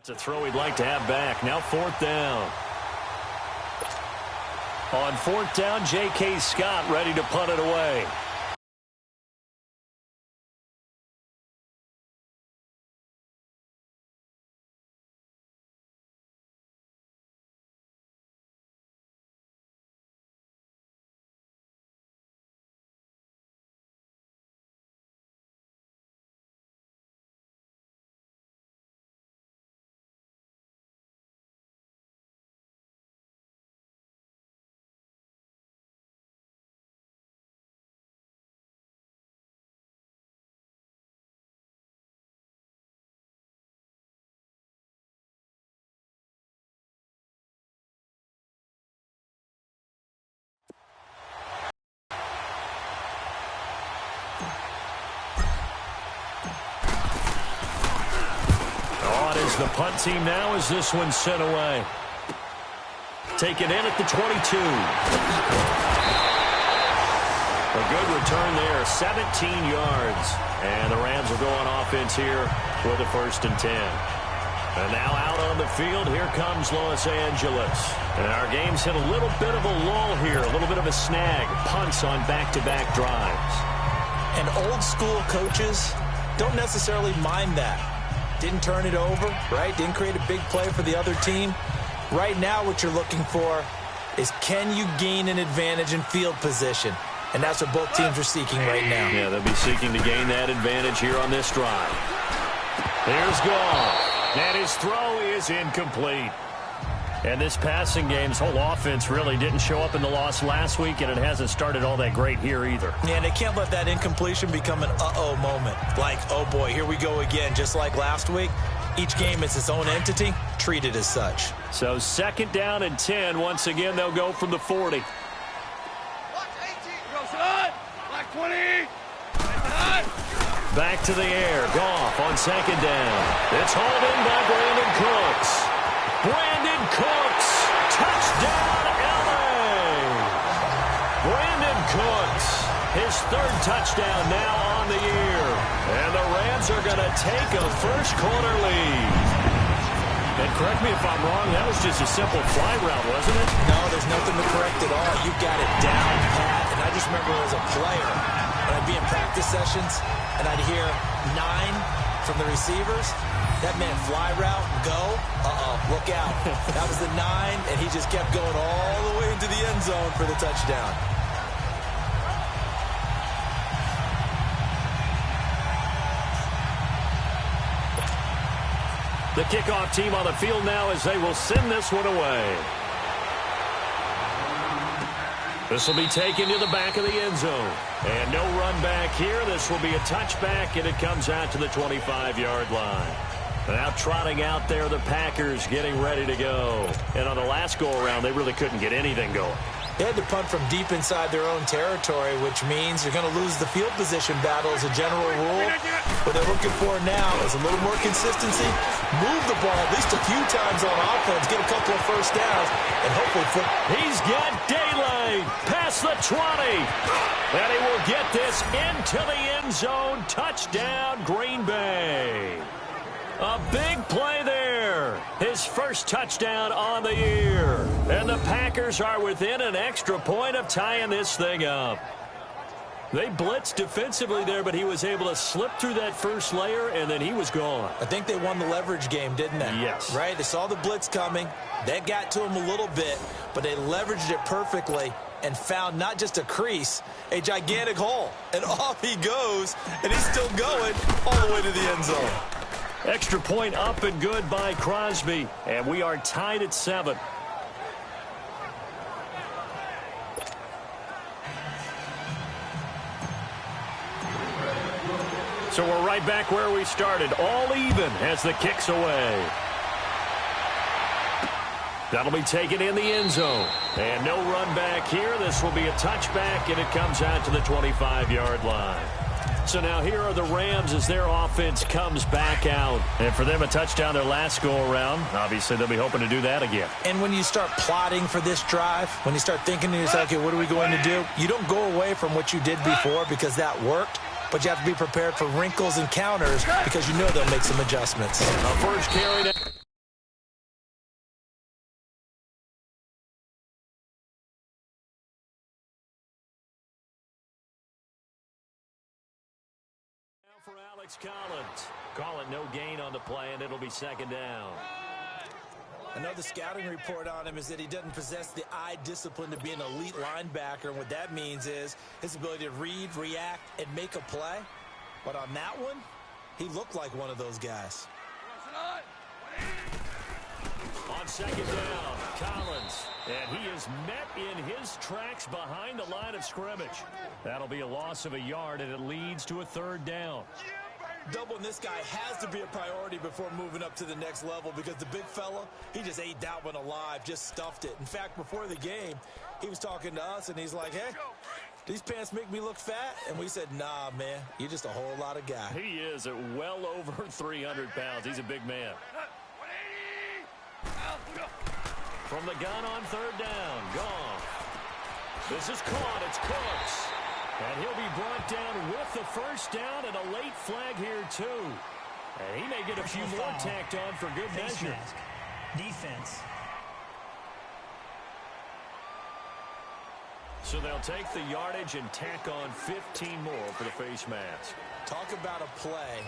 It's a throw he'd like to have back. Now 4th down. On 4th down, J.K. Scott ready to punt it away. The punt team now as this one sent away. Taken in at the 22. A good return there, 17 yards. And the Rams will go on offense here with a 1st and 10. And now out on the field, here comes Los Angeles. And our game's hit a little bit of a lull here, a little bit of a snag. Punts on back-to-back drives. And old-school coaches don't necessarily mind that. Didn't turn it over, right? Didn't create a big play for the other team. Right now what you're looking for is, can you gain an advantage in field position? And that's what both teams are seeking right now. Yeah, they'll be seeking to gain that advantage here on this drive. Here's Goff. And his throw is incomplete. And this passing game's whole offense really didn't show up in the loss last week, and it hasn't started all that great here either. Yeah, and they can't let that incompletion become an uh-oh moment. Like, oh boy, here we go again, just like last week. Each game is its own entity, treated as such. So 2nd down and 10. Once again, they'll go from the 40. Back to the air. Goff on 2nd down. It's hauled in by Brandon Cooks. Brandon Cooks, touchdown LA. Brandon Cooks, his 3rd touchdown now on the year. And the Rams are going to take a first-quarter lead. And correct me if I'm wrong, that was just a simple fly route, wasn't it? No, there's nothing to correct at all. You've got it down pat. And I just remember as a player, when I'd be in practice sessions, and I'd hear 9 from the receivers. That meant fly route, go, look out. That was the 9, and he just kept going all the way into the end zone for the touchdown. The kickoff team on the field now as they will send this one away. This will be taken to the back of the end zone. And no run back here. This will be a touchback, and it comes out to the 25-yard line. Now trotting out there, the Packers getting ready to go. And on the last go-around, they really couldn't get anything going. They had to punt from deep inside their own territory, which means you're going to lose the field position battle as a general rule. What they're looking for now is a little more consistency. Move the ball at least a few times on offense, get a couple of first downs, and hopefully flip. He's got daylight past the 20. And he will get this into the end zone. Touchdown, Green Bay. A big play there. His first touchdown on the year. And the Packers are within an extra point of tying this thing up. They blitzed defensively there, but he was able to slip through that first layer, and then he was gone. I think they won the leverage game, didn't they? Yes. Right? They saw the blitz coming. That got to him a little bit, but they leveraged it perfectly and found not just a crease, a gigantic hole. And off he goes, and he's still going all the way to the end zone. Extra point up and good by Crosby. And we are tied at 7. So we're right back where we started. All even as the kick's away. That'll be taken in the end zone. And no run back here. This will be a touchback, and it comes out to the 25-yard line. So now here are the Rams as their offense comes back out. And for them, a touchdown their last go-around. Obviously, they'll be hoping to do that again. And when you start plotting for this drive, when you start thinking to yourself, okay, what are we going to do? You don't go away from what you did before because that worked. But you have to be prepared for wrinkles and counters because you know they'll make some adjustments. A first carry. for Alex Collins. Call it no gain on the play, and it'll be second down. I know the scouting report on him is that he doesn't possess the eye discipline to be an elite linebacker. And what that means is his ability to read, react, and make a play. But on that one, he looked like one of those guys. On second down, Collins. And he is met in his tracks behind the line of scrimmage. That'll be a loss of a yard, and it leads to a third down. Doubling this guy has to be a priority before moving up to the next level because the big fella, he just ate that one alive, just stuffed it. In fact, before the game, he was talking to us, and he's like, hey, these pants make me look fat? And we said, nah, man, you're just a whole lot of guy. He is at well over 300 pounds. He's a big man. From the gun on third down, Goff. This is caught. It's Cooks. And he'll be brought down with the first down and a late flag here, too. And he may get a few more tacked on for good measure. Defense. So they'll take the yardage and tack on 15 more for the face mask. Talk about a play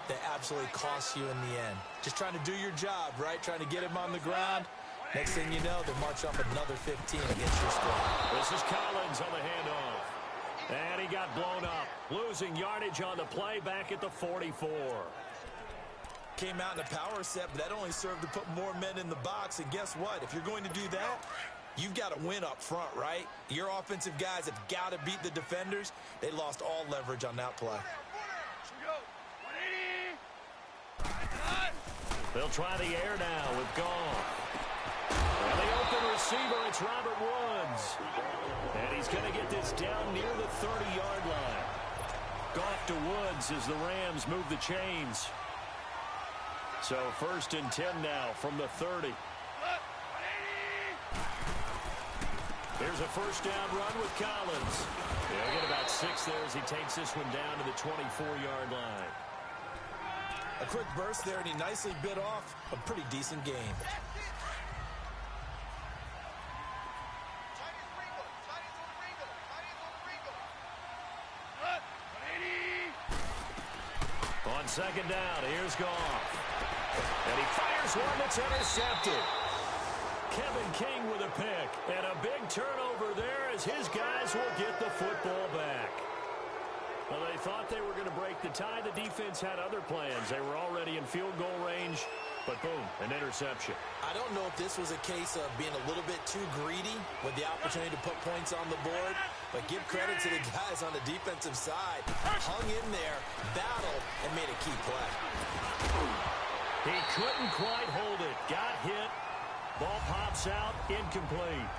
that absolutely costs you in the end. Just trying to do your job, right? Trying to get him on the ground. Next thing you know, they march up another 15 against your squad. This is Collins on the handoff. And he got blown up, losing yardage on the play back at the 44. Came out in a power set, but that only served to put more men in the box. And guess what? If you're going to do that, you've got to win up front, right? Your offensive guys have got to beat the defenders. They lost all leverage on that play. They'll try the air now with Goff. And the open receiver, it's Robert Woods. And he's going to get this down near the 30-yard line. Goff to Woods as the Rams move the chains. So 1st and 10 now from the 30. Here's a first down run with Collins. He'll get about 6 there as he takes this one down to the 24-yard line. A quick burst there, and he nicely bit off a pretty decent game. On second down, here's Goff. And he fires one that's intercepted. Kevin King with a pick. And a big turnover there as his guys will get the football back. Well, they thought they were going to break the tie. The defense had other plans. They were already in field goal range. But boom, an interception. I don't know if this was a case of being a little bit too greedy with the opportunity to put points on the board, but give credit to the guys on the defensive side. Hung in there, battled, and made a key play. He couldn't quite hold it. Got hit. Ball pops out, incomplete.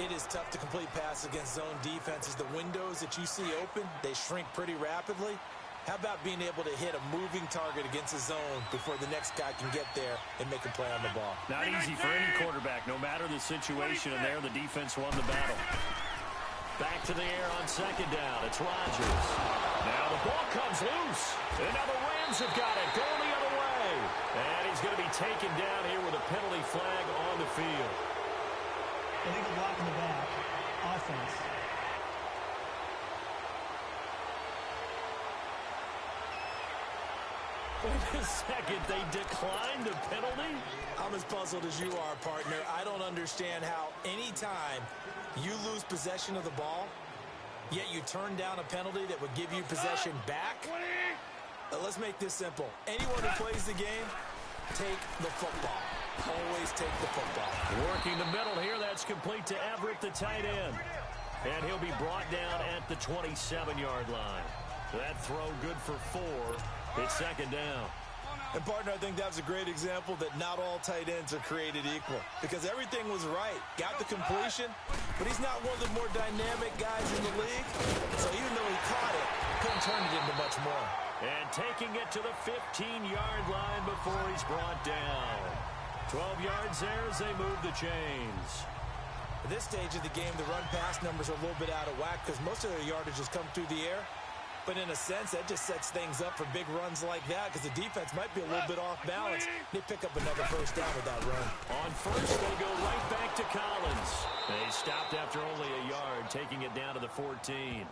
It is tough to complete passes against zone defenses. The windows that you see open, they shrink pretty rapidly. How about being able to hit a moving target against a zone before the next guy can get there and make a play on the ball? Not easy for any quarterback, no matter the situation, and there the defense won the battle. Back to the air on second down. It's Rodgers. Now the ball comes loose. And now the Rams have got it, going the other way. And he's going to be taken down here with a penalty flag on the field. Illegal block in the back. Offense. Wait a second, they declined the penalty? I'm as puzzled as you are, partner. I don't understand how any time you lose possession of the ball, yet you turn down a penalty that would give you possession back. Let's make this simple. Anyone who plays the game, take the football. Always take the football. Working the middle here, that's complete to Everett, the tight end. And he'll be brought down at the 27-yard line. That throw good for 4. It's second down. And, partner, I think that was a great example that not all tight ends are created equal. Because everything was right. Got the completion, but he's not one of the more dynamic guys in the league. So even though he caught it, couldn't turn it into much more. And taking it to the 15-yard line before he's brought down. 12 yards there as they move the chains. At this stage of the game, the run-pass numbers are a little bit out of whack because most of their yardage has come through the air. But in a sense, that just sets things up for big runs like that because the defense might be a little bit off balance. They pick up another first down with that run. On first, they go right back to Collins. They stopped after only a yard, taking it down to the 14.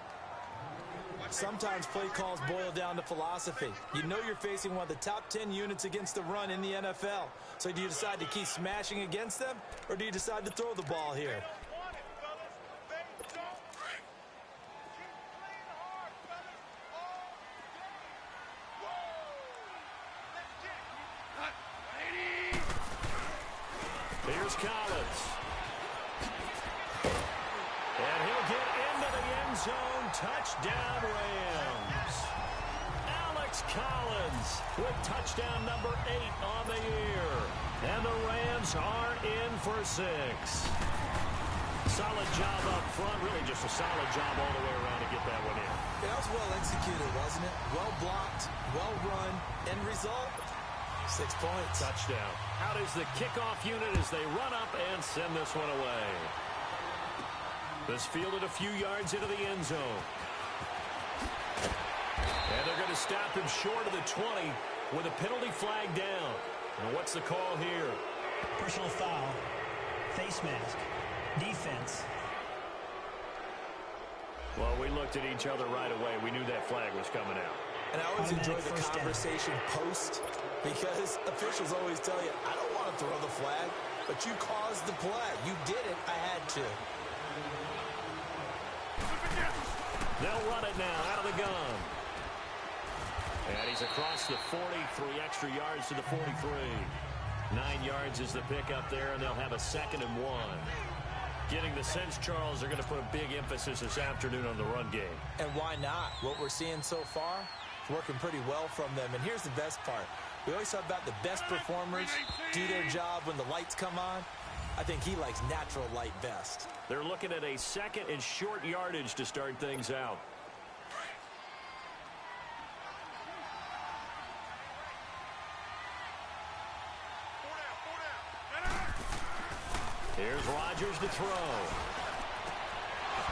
Sometimes play calls boil down to philosophy. You know you're facing one of the top 10 units against the run in the NFL. So do you decide to keep smashing against them, or do you decide to throw the ball here? Here's Collins. And he'll get into the end zone. Touchdown, Rams. Alex Collins with touchdown number 8 on the year. And the Rams are in for 6. Solid job up front. Really just a solid job all the way around to get that one in. That was well executed, wasn't it? Well blocked, well run, end result, 6 points. Touchdown. Out is the kickoff unit as they run up and send this one away. This fielded a few yards into the end zone. And they're going to stop him short of the 20 with a penalty flag down. And what's the call here? Personal foul. Face mask. Defense. Well, we looked at each other right away. We knew that flag was coming out. And I always enjoy the Automatic first down. conversation post, because officials always tell you, I don't want to throw the flag, but you caused the play. You did it. I had to. They'll run it now out of the gun. And he's across the 40, 3 extra yards to the 43. 9 yards is the pickup there, and they'll have a 2nd and 1. Getting the sense, Charles, they're going to put a big emphasis this afternoon on the run game. And why not? What we're seeing so far, it's working pretty well from them. And here's the best part. We always talk about the best performers do their job when the lights come on. I think he likes natural light best. They're looking at a 2nd and short yardage to start things out. Here's Rodgers to throw.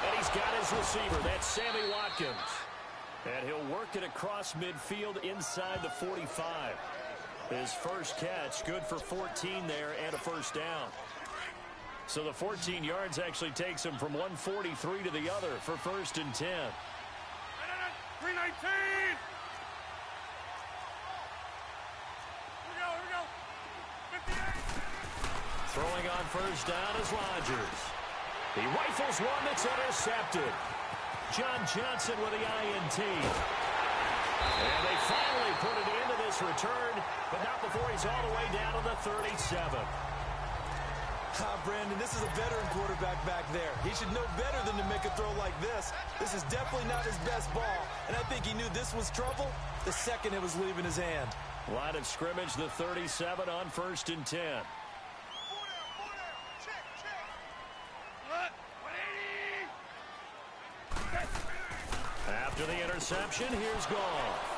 And he's got his receiver. That's Sammy Watkins. And he'll work it across midfield inside the 45. His first catch, good for 14 there and a first down. So the 14 yards actually takes him from 143 to the other for 1st and 10. 319! Here we go. 58! Throwing on first down is Rodgers. He rifles one that's intercepted. John Johnson with the INT. And they finally put it into this return, but not before he's all the way down to the 37. Brandon, this is a veteran quarterback back there. He should know better than to make a throw like this. This is definitely not his best ball, and I think he knew this was trouble the second it was leaving his hand. Line of scrimmage, the 37 on 1st and 10. After the interception, here's Goff.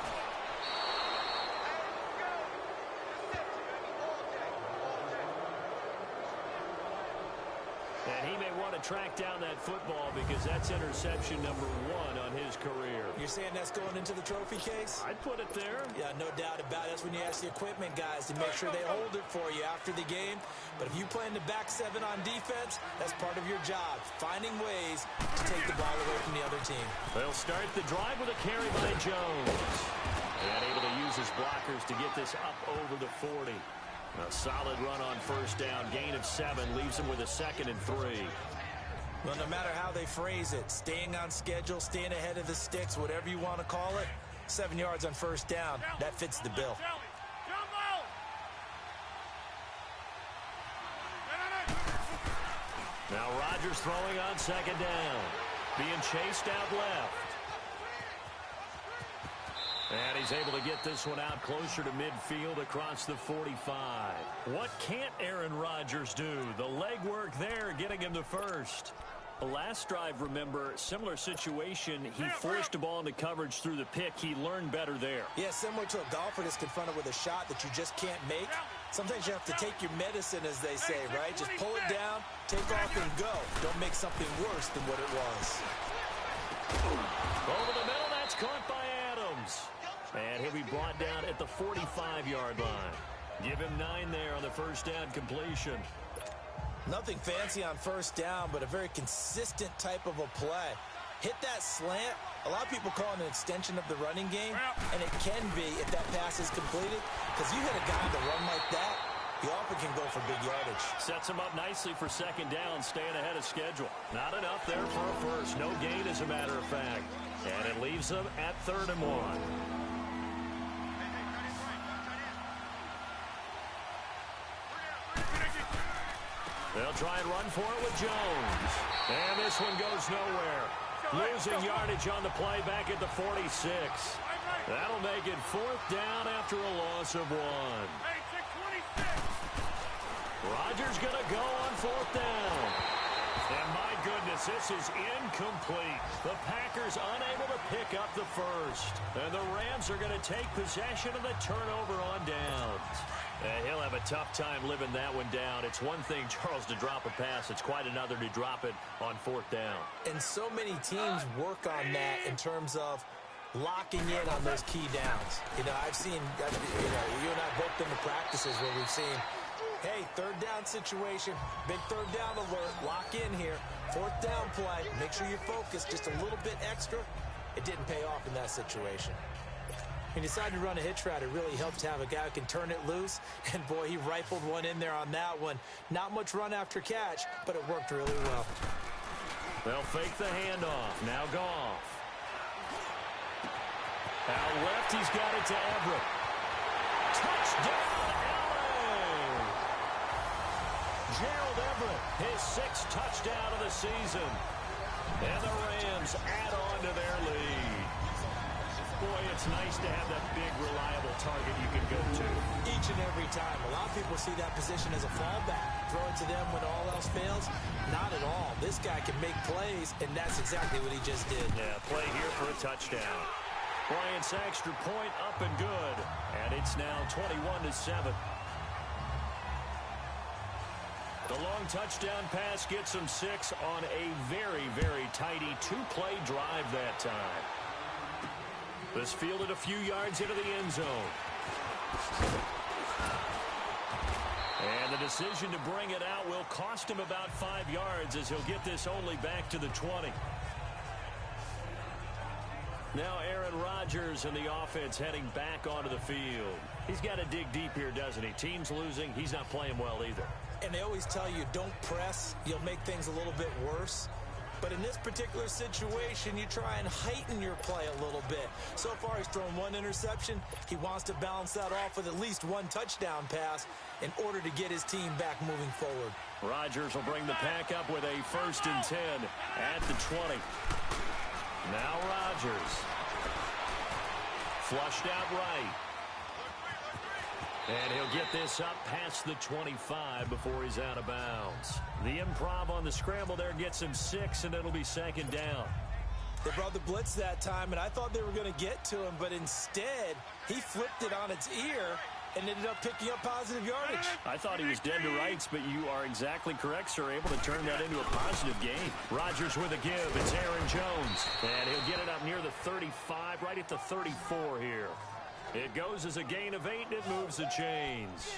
And he may want to track down that football because that's interception number 1 on his career. You're saying that's going into the trophy case? I'd put it there. Yeah, no doubt about it. That's when you ask the equipment guys to make sure they hold it for you after the game. But if you play in the back 7 on defense, that's part of your job, finding ways to take the ball away from the other team. They'll start the drive with a carry by Jones. And able to use his blockers to get this up over the 40. A solid run on first down. Gain of 7 leaves him with a 2nd and 3. Well, no matter how they phrase it, staying on schedule, staying ahead of the sticks, whatever you want to call it, 7 yards on first down, that fits the bill. Now Rodgers throwing on 2nd down. Being chased out left. And he's able to get this one out closer to midfield across the 45. What can't Aaron Rodgers do? The legwork there getting him the first. The last drive, remember, similar situation. He forced the ball into coverage through the pick. He learned better there. Yeah, similar to a golfer that's confronted with a shot that you just can't make. Sometimes you have to take your medicine, as they say, right? Just pull it down, take off, and go. Don't make something worse than what it was. Over the middle, that's caught by Adams. And he'll be brought down at the 45-yard line. Give him 9 there on the first down completion. Nothing fancy on first down, but a very consistent type of a play. hit that slant. A lot of people call it an extension of the running game, and it can be if that pass is completed, because you hit a guy on the run like that, he often can go for big yardage. Sets him up nicely for second down, staying ahead of schedule. Not enough there for a first. No gain, as a matter of fact. And it leaves them at 3rd and 1. They'll try and run for it with Jones. And this one goes nowhere. Losing yardage on the play back at the 46. That'll make it 4th down after a loss of 1. Rodgers going to go on 4th down. And my goodness, this is incomplete. The Packers unable to pick up the first. And the Rams are going to take possession of the turnover on downs. He'll have a tough time living that one down. It's one thing, Charles, to drop a pass. It's quite another to drop it on 4th down. And so many teams work on that in terms of locking in on those key downs. I've seen, you and I both been to practices where we've seen, hey, 3rd down situation, big 3rd down alert, lock in here, 4th down play, make sure you're focused just a little bit extra. It didn't pay off in that situation. He decided to run a hitch route. It really helped to have a guy who can turn it loose. And, boy, he rifled one in there on that one. Not much run after catch, but it worked really well. They'll fake the handoff. Now Goff. Out left, he's got it to Everett. Touchdown, LA! Gerald Everett, his 6th touchdown of the season. And the Rams add on to their lead. Boy, it's nice to have that big, reliable target you can go to. Each and every time. A lot of people see that position as a fallback. Throw it to them when all else fails. Not at all. This guy can make plays, and that's exactly what he just did. Yeah, play here for a touchdown. Bryant's extra point up and good. And it's now 21-7. The long touchdown pass gets him 6 on a very, very tidy 2-play drive that time. This fielded a few yards into the end zone. And the decision to bring it out will cost him about 5 yards as he'll get this only back to the 20. Now Aaron Rodgers and the offense heading back onto the field. He's got to dig deep here, doesn't he? Team's losing. He's not playing well either. And they always tell you, don't press. You'll make things a little bit worse. But in this particular situation, you try and heighten your play a little bit. So far, he's thrown 1 interception. He wants to balance that off with at least 1 touchdown pass in order to get his team back moving forward. Rodgers will bring the pack up with a 1st and 10 at the 20. Now Rodgers. Flushed out right. And he'll get this up past the 25 before he's out of bounds. The improv on the scramble there gets him 6, and it'll be 2nd down. They brought the blitz that time, and I thought they were going to get to him, but instead, he flipped it on its ear and ended up picking up positive yardage. I thought he was dead to rights, but you are exactly correct, sir. Able to turn that into a positive gain. Rodgers with a give. It's Aaron Jones. And he'll get it up near the 35, right at the 34 here. It goes as a gain of 8, and it moves the chains.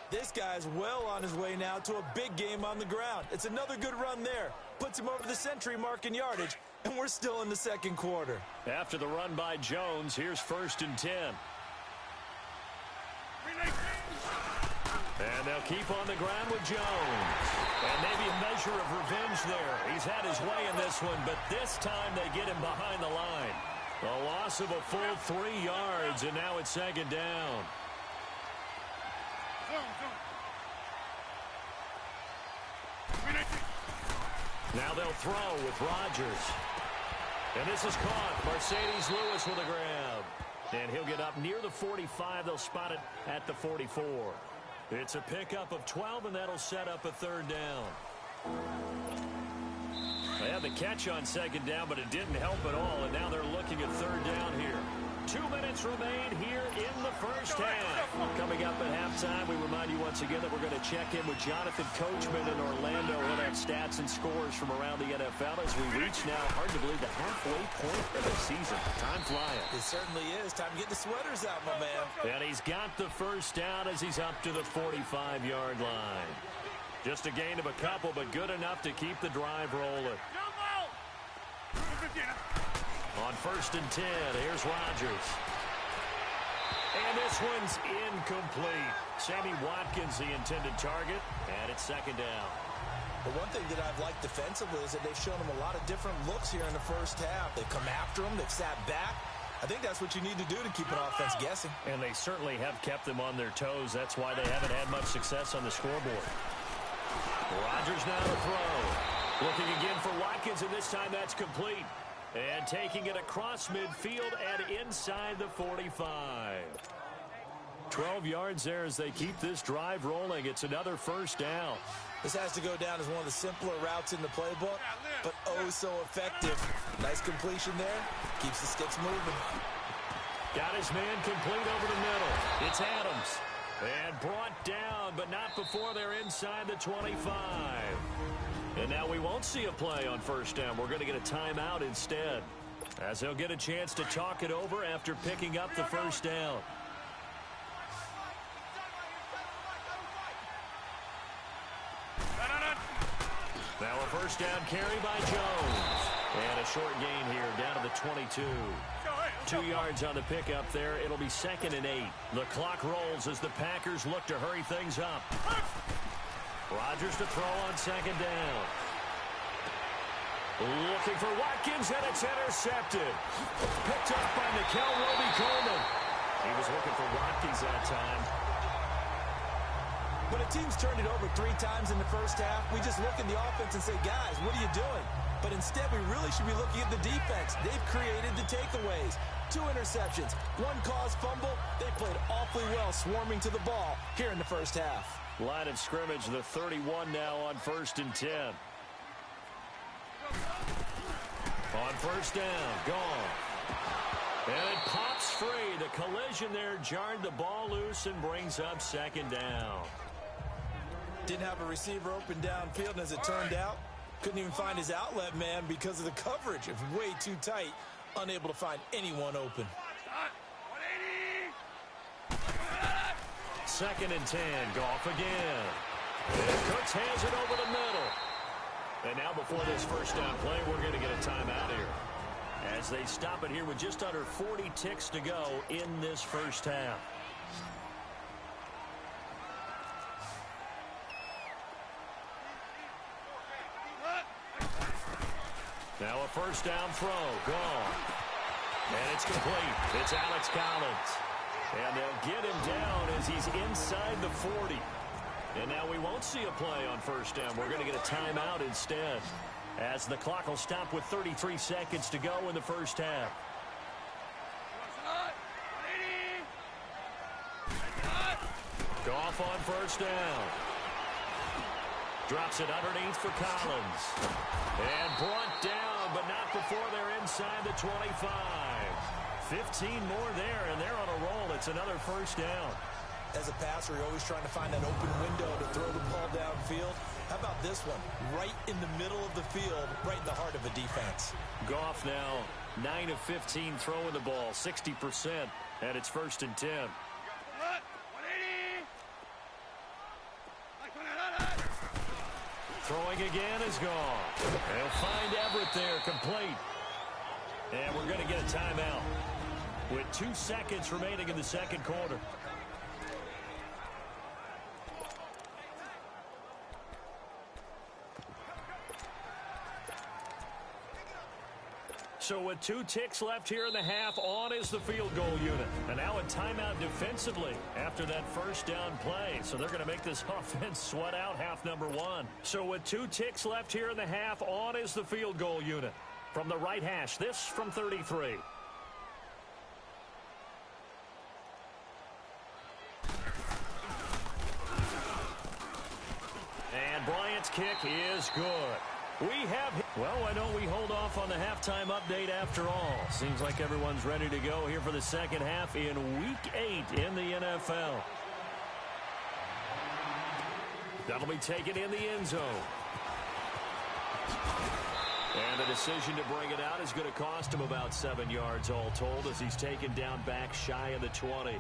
This guy's well on his way now to a big game on the ground. It's another good run there. Puts him over the century mark in yardage, and we're still in the 2nd quarter. After the run by Jones, here's 1st and 10. And they'll keep on the ground with Jones. And maybe a measure of revenge there. He's had his way in this one, but this time they get him behind the line. A loss of a full 3 yards, and now it's 2nd down. Now they'll throw with Rodgers. And this is caught. Mercedes Lewis with a grab. And he'll get up near the 45. They'll spot it at the 44. It's a pickup of 12, and that'll set up a 3rd down. They had the catch on 2nd down, but it didn't help at all, and now they're looking at 3rd down here. 2 minutes remain here in the first half. Coming up at halftime, we remind you once again that we're going to check in with Jonathan Coachman in Orlando. He'll have stats and scores from around the NFL as we reach now, hard to believe, the halfway point of the season. Time flying. It certainly is. Time to get the sweaters out, my man. And he's got the first down as he's up to the 45-yard line. Just a gain of a couple, but good enough to keep the drive rolling. Jump out! first and 10. Here's Rodgers. And this one's incomplete. Sammy Watkins, the intended target, and it's second down. The one thing that I've liked defensively is that they've shown him a lot of different looks here in the first half. They've come after him. They've sat back. I think that's what you need to do to keep an offense guessing. And they certainly have kept them on their toes. That's why they haven't had much success on the scoreboard. Rodgers now to throw. Looking again for Watkins, and this time that's complete. And taking it across midfield and inside the 45. 12 yards there as they keep this drive rolling. It's another first down. This has to go down as one of the simpler routes in the playbook, but oh so effective. Nice completion there. Keeps the sticks moving. Got his man complete over the middle. It's Adams. And brought down, but not before they're inside the 25. And now we won't see a play on first down. We're going to get a timeout instead, as they'll get a chance to talk it over after picking up the first down. Now a first down carry by Jones. And a short gain here down to the 22. 2 yards on the pickup there. It'll be second and 8. The clock rolls as the Packers look to hurry things up. Rodgers to throw on second down. Looking for Watkins, and it's intercepted. Picked up by Nikel Roby-Coleman. He was looking for Watkins that time. When a team's turned it over 3 times in the first half, we just look in the offense and say, guys, what are you doing? But instead, we really should be looking at the defense. They've created the takeaways. 2 interceptions, 1 caused fumble. They played awfully well swarming to the ball here in the first half. Line of scrimmage, the 31 now on first and 10. On first down, gone. And it pops free. The collision there jarred the ball loose and brings up second down. Didn't have a receiver open downfield, and as it turned out, couldn't even find his outlet man because of the coverage. It was way too tight, unable to find anyone open. Second and 10, Goff again. And Cooks has it over the middle. And now before this first down play, we're going to get a timeout here, as they stop it here with just under 40 ticks to go in this first half. Now a first down throw, gone. And it's complete. It's Alex Collins. And they'll get him down as he's inside the 40. And now we won't see a play on first down. We're going to get a timeout instead, as the clock will stop with 33 seconds to go in the first half. Goff on first down. Drops it underneath for Collins. And brought down, but not before they're inside the 25. 15 more there, and they're on a roll. It's another first down. As a passer, you're always trying to find that open window to throw the ball downfield. How about this one? Right in the middle of the field, right in the heart of a defense. Goff now 9 of 15 throwing the ball, 60%, and it's first and 10. Throwing again is gone. They'll find Everett there, complete. And we're going to get a timeout with 2 seconds remaining in the second quarter. So with 2 ticks left here in the half, on is the field goal unit. And now a timeout defensively after that first down play. So they're going to make this offense sweat out half number 1. So with 2 ticks left here in the half, on is the field goal unit. From the right hash, this from 33. And Bryant's kick is good. Well, why don't we hold off on the halftime update after all? Seems like everyone's ready to go here for the second half in Week 8 in the NFL. That'll be taken in the end zone. And the decision to bring it out is going to cost him about 7 yards all told, as he's taken down back shy of the 20.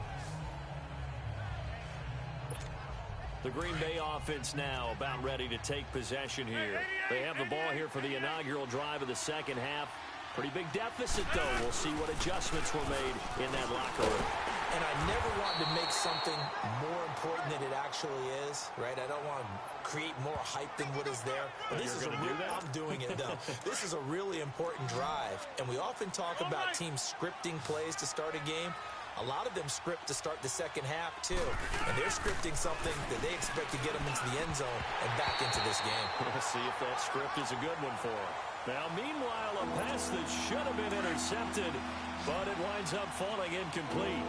The Green Bay offense now about ready to take possession here. They have the ball here for the inaugural drive of the second half. Pretty big deficit, though. We'll see what adjustments were made in that locker room. And I never wanted to make something more important than it actually is, right? I don't want to create more hype than what is there. But this is I'm doing it, though. This is a really important drive. And we often talk about teams scripting plays to start a game. A lot of them script to start the second half, too. And they're scripting something that they expect to get them into the end zone and back into this game. We'll see if that script is a good one for them. Now, meanwhile, a pass that should have been intercepted, but it winds up falling incomplete.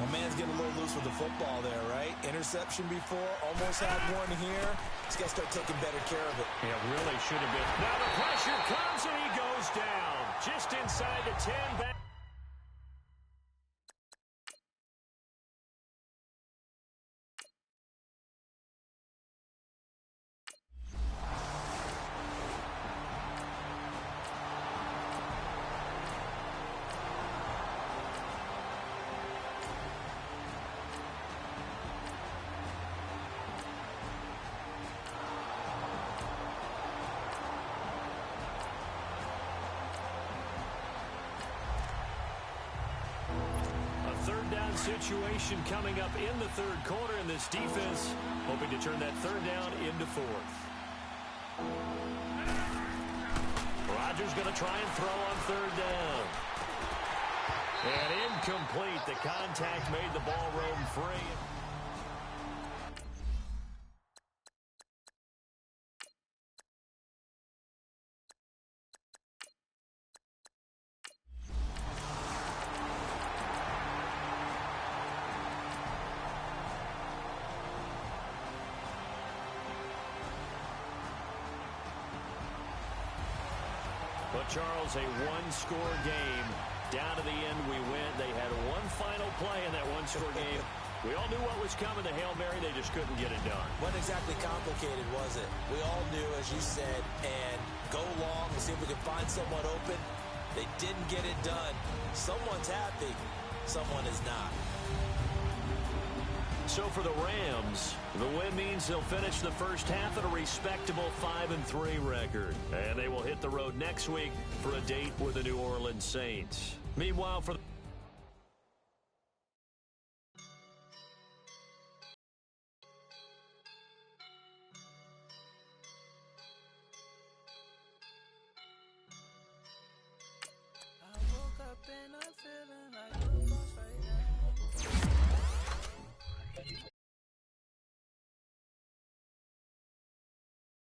My man's getting a little loose with the football there, right? Interception before, almost had one here. He's got to start taking better care of it. Yeah, really should have been. Now the pressure comes and he goes down. Just inside the 10 back. Third down situation coming up in the third quarter, and this defense hoping to turn that third down into fourth. Rodgers going to try and throw on third down. And incomplete. The contact made the ball roam free. But, Charles, a one-score game. Down to the end we went. They had one final play in that one-score game. We all knew what was coming. The Hail Mary, they just couldn't get it done. Wasn't exactly complicated, was it? We all knew, as you said, and go long and see if we can find someone open. They didn't get it done. Someone's happy. Someone is not. So for the Rams, the win means they'll finish the first half at a respectable 5-3 record. And they will hit the road next week for a date with the New Orleans Saints. Meanwhile, for the